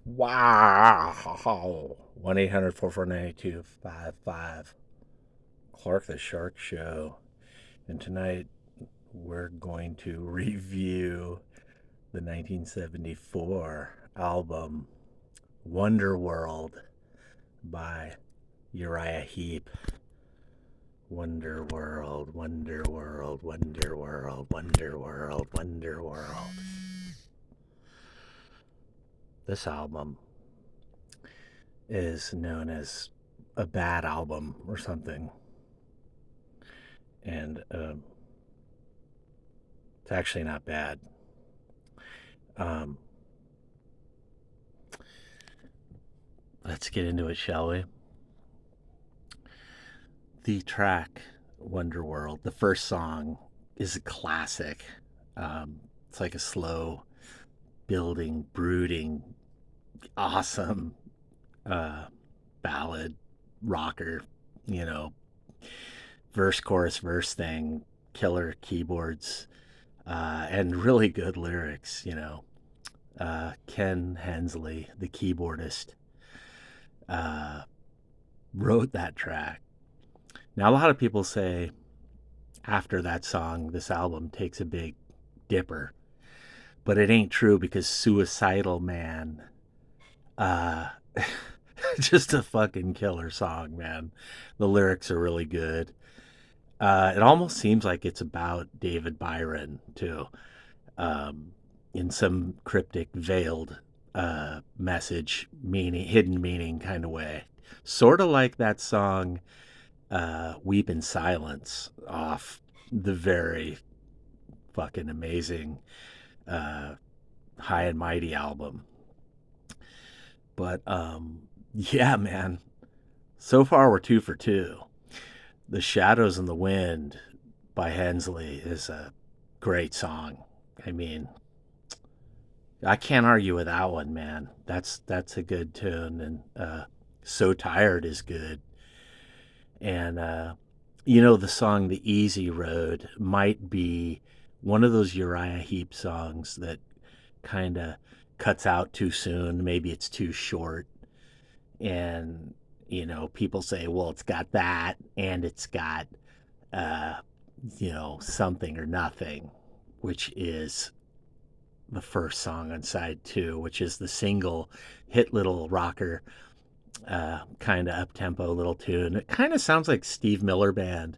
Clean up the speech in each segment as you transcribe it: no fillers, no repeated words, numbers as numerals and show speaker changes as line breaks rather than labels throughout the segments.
Wow. 1-800-449-8255. Clark the Shark Show. And tonight we're going to review the 1974 album Wonderworld by Uriah Heep. Wonderworld, Wonderworld, Wonderworld, Wonderworld, Wonderworld. This album is known as a bad album or something. And it's actually not bad. Um, let's get into it, shall we? The track Wonderworld, the first song, is a classic. It's like a slow, building, brooding, awesome uh, ballad rocker, you know, verse, chorus, verse thing, killer keyboards, and really good lyrics, Ken Hensley, the keyboardist, uh, wrote that track. Now, a lot of people say after that song, this album takes a big dipper, but it ain't true because Suicidal Man, uh, just a fucking killer song, man. The lyrics are really good. It almost seems like it's about David Byron, too, um, in some cryptic, veiled message, meaning, hidden meaning kind of way. Sort of like that song Weep in Silence off the very fucking amazing uh, High and Mighty album. But yeah, man. So far, we're two for two. The Shadows in the Wind by Hensley is a great song. I mean, I can't argue with that one, man. That's a good tune, and So Tired is good. And the song "The Easy Road" might be one of those Uriah Heep songs that kind of cuts out too soon. Maybe it's too short, and people say, well, it's got that, and it's got uh, something or nothing, which is the first song on side two, which is the single hit little rocker, kind of up tempo little tune. It kind of sounds like Steve Miller Band,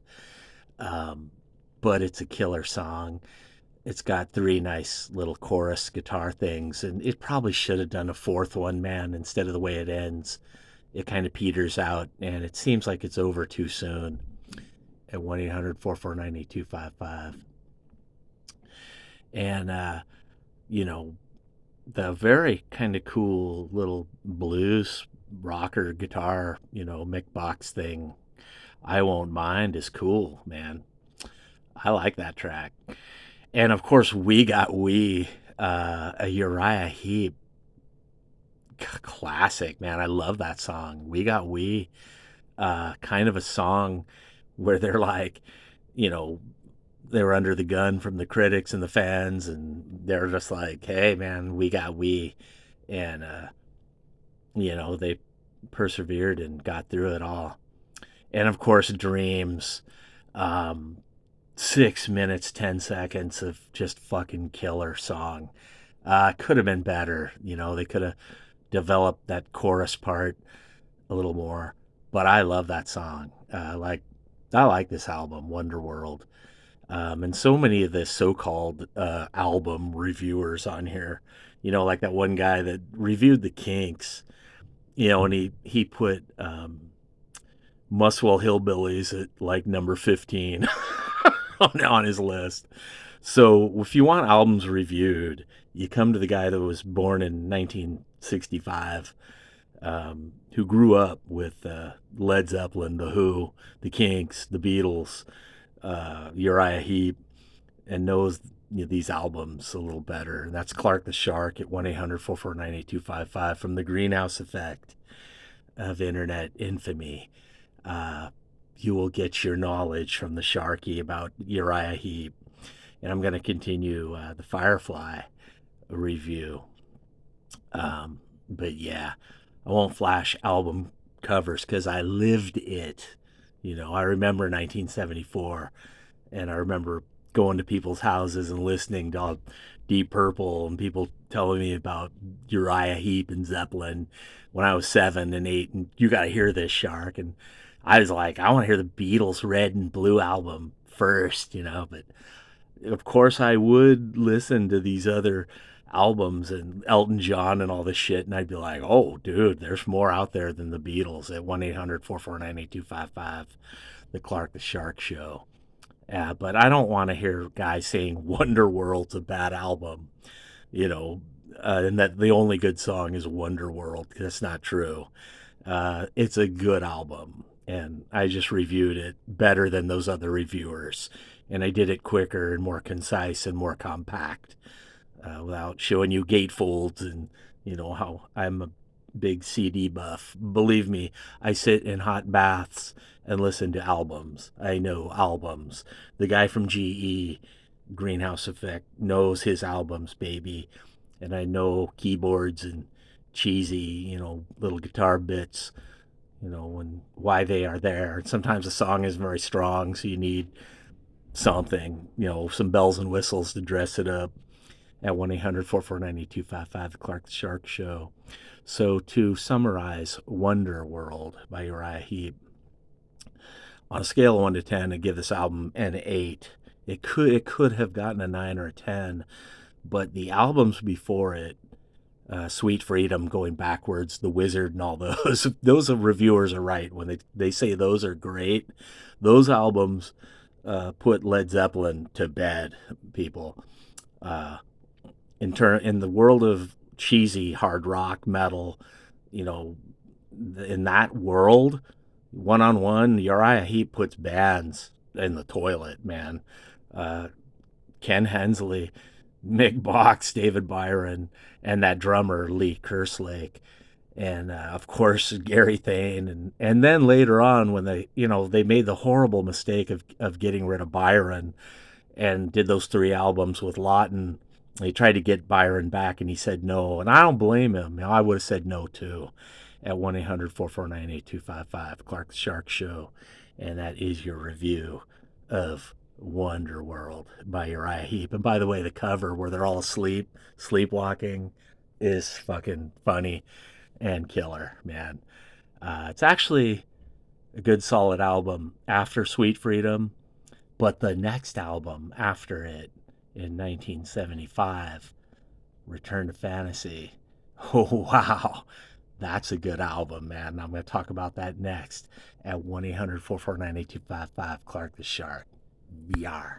um, but it's a killer song. It's got three nice little chorus guitar things, and it probably should have done a fourth one, man, instead of the way it ends. It kind of peters out, and it seems like it's over too soon at 1-800-449-8255. And, you know, the very kind of cool little blues rocker guitar, Mick Box thing, I Won't Mind, is cool, man. I like that track. And of course, We Got We, a Uriah Heep classic, man. I love that song. We Got We, kind of a song where they're like, you know, they were under the gun from the critics and the fans, and they're just like, hey, man, we got we. And, they persevered and got through it all. And of course, Dreams, um, 6 minutes, 10 seconds of just fucking killer song. Could have been better. They could have developed that chorus part a little more. But I love that song. I like this album, Wonderworld. And so many of the so-called album reviewers on here, like that one guy that reviewed the Kinks, and he put Muswell Hillbillies at like number 15 on his list. So if you want albums reviewed, you come to the guy that was born in 1965, who grew up with Led Zeppelin, The Who, The Kinks, The Beatles, Uriah Heep, and knows these albums a little better. And that's Clark the Shark at 1-800-449-8255 from the Greenhouse Effect of internet infamy. You will get your knowledge from the Sharky about Uriah Heep. And I'm going to continue the Firefly review. But yeah, I won't flash album covers because I lived it. I remember 1974, and I remember going to people's houses and listening to Deep Purple and people telling me about Uriah Heep and Zeppelin when I was 7 and 8. And you got to hear this, Shark. And I was like, I want to hear the Beatles' Red and Blue album first. But of course, I would listen to these other albums and Elton John and all this shit, and I'd be like, oh, dude, there's more out there than the Beatles at 1-800-449-8255, the Clark the Shark Show. But I don't want to hear guys saying Wonderworld's a bad album, you know, and that the only good song is Wonderworld. That's not true. It's a good album, and I just reviewed it better than those other reviewers, and I did it quicker and more concise and more compact, without showing you gatefolds and how I'm a big CD buff. Believe me, I sit in hot baths and listen to albums. I know albums. The guy from GE, Greenhouse Effect, knows his albums, baby. And I know keyboards and cheesy, little guitar bits, and why they are there. And sometimes a song isn't very strong, so you need something, some bells and whistles to dress it up at 1-800-449-8255, The Clark the Shark Show. So to summarize Wonder World by Uriah Heep, on a scale of 1 to 10, I'd give this album an 8. It could have gotten a 9 or a 10, but the albums before it, Sweet Freedom, going backwards, The Wizard, and all those reviewers are right when they say those are great. Those albums put Led Zeppelin to bed, people. Uh, in the world of cheesy hard rock metal, you know, in that world, one on one, Uriah Heep puts bands in the toilet, man. Uh, Ken Hensley, Mick Box, David Byron, and that drummer Lee Kerslake, and of course Gary Thane, and then later on when they made the horrible mistake of getting rid of Byron and did those 3 albums with Lawton. They tried to get Byron back, and he said no, and I don't blame him. I would have said no too. At 1-800-449-8255, Clark the Shark Show, and that is your review of Wonder World by Uriah Heep. And by the way, the cover where they're all asleep, sleepwalking, is fucking funny and killer, man. It's actually a good, solid album after Sweet Freedom, but the next album after it in 1975, Return to Fantasy. Oh, wow. That's a good album, man. I'm going to talk about that next at 1-800-449-8255, Clark the Shark. VR.